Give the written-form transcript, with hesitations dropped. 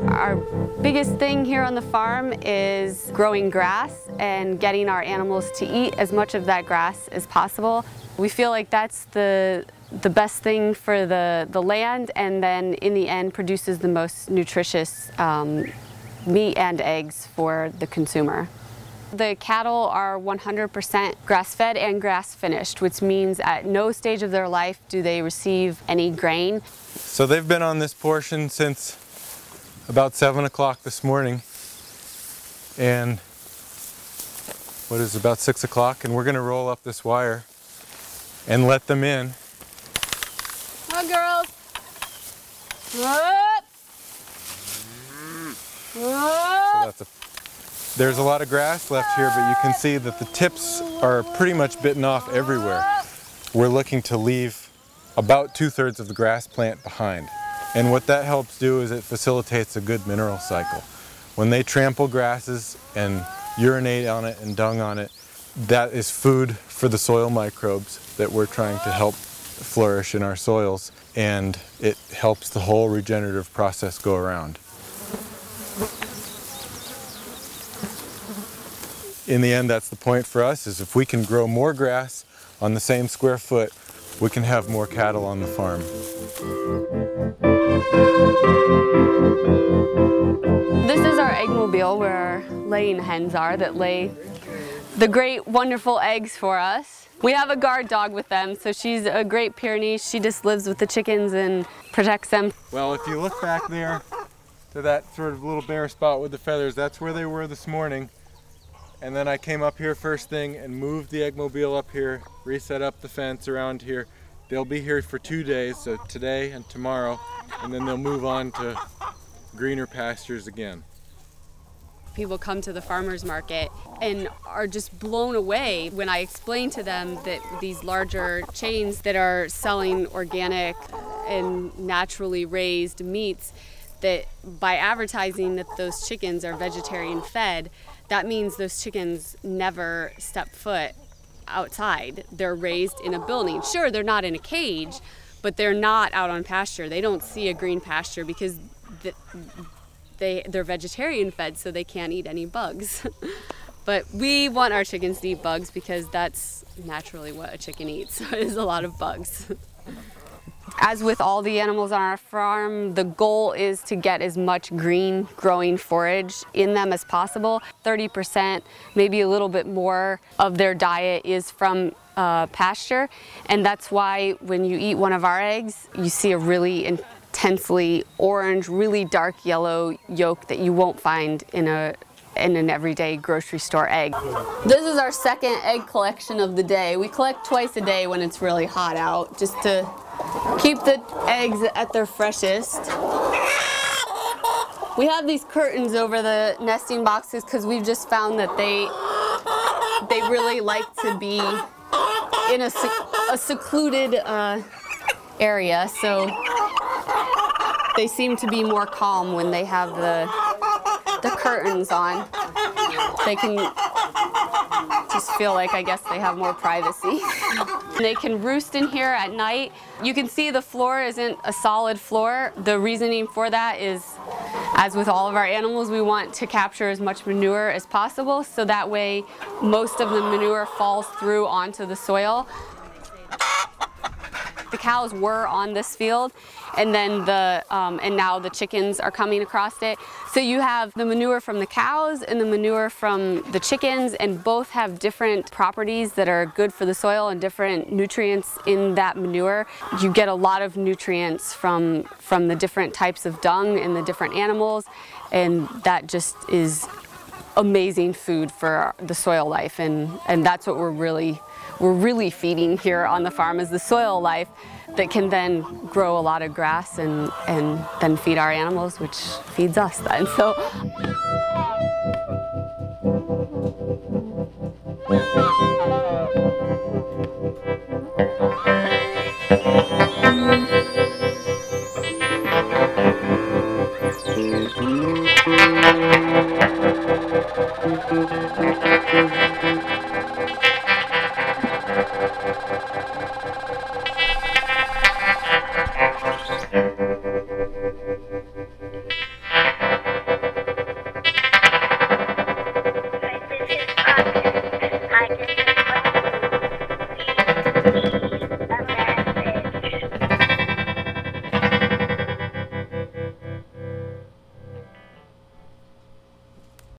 Our biggest thing here on the farm is growing grass and getting our animals to eat as much of that grass as possible. We feel like that's the best thing for the land, and then in the end produces the most nutritious meat and eggs for the consumer. The cattle are 100% grass-fed and grass-finished, which means at no stage of their life do they receive any grain. So they've been on this portion since about 7 o'clock this morning, and what is it, about 6 o'clock, and we're going to roll up this wire and let them in. Come on, girls. Up. Up. So there's a lot of grass left here, but you can see that the tips are pretty much bitten off everywhere. We're looking to leave about 2/3 of the grass plant behind. And what that helps do is it facilitates a good mineral cycle. When they trample grasses and urinate on it and dung on it, that is food for the soil microbes that we're trying to help flourish in our soils, and it helps the whole regenerative process go around. In the end, that's the point for us, is if we can grow more grass on the same square foot, we can have more cattle on the farm. This is our eggmobile where our laying hens are that lay the great, wonderful eggs for us. We have a guard dog with them, so she's a Great Pyrenees. She just lives with the chickens and protects them. Well, if you look back there to that sort of little bare spot with the feathers, that's where they were this morning. And then I came up here first thing and moved the eggmobile up here, reset up the fence around here. They'll be here for 2 days, so today and tomorrow, and then they'll move on to greener pastures again. People come to the farmers market and are just blown away when I explain to them that these larger chains that are selling organic and naturally raised meats, that by advertising that those chickens are vegetarian fed, that means those chickens never step foot outside. They're raised in a building. Sure, they're not in a cage, but they're not out on pasture. They don't see a green pasture because they're vegetarian fed, so they can't eat any bugs. But we want our chickens to eat bugs because that's naturally what a chicken eats. Is a lot of bugs. As with all the animals on our farm, the goal is to get as much green growing forage in them as possible. 30%, maybe a little bit more of their diet is from pasture, and that's why when you eat one of our eggs, you see a really intensely orange, really dark yellow yolk that you won't find in an everyday grocery store egg. This is our second egg collection of the day. We collect twice a day when it's really hot out, just to keep the eggs at their freshest. We have these curtains over the nesting boxes because we've just found that they really like to be in a secluded area, so they seem to be more calm when they have the curtains on. They can just feel like, I guess, they have more privacy. They can roost in here at night. You can see the floor isn't a solid floor. The reasoning for that is, as with all of our animals, we want to capture as much manure as possible, so that way most of the manure falls through onto the soil. The cows were on this field, and then and now the chickens are coming across it. So you have the manure from the cows and the manure from the chickens, and both have different properties that are good for the soil and different nutrients in that manure. You get a lot of nutrients from the different types of dung and the different animals, and that just is amazing food for the soil life, and that's what we're really feeding here on the farm, is the soil life that can then grow a lot of grass and then feed our animals, which feeds us then. So.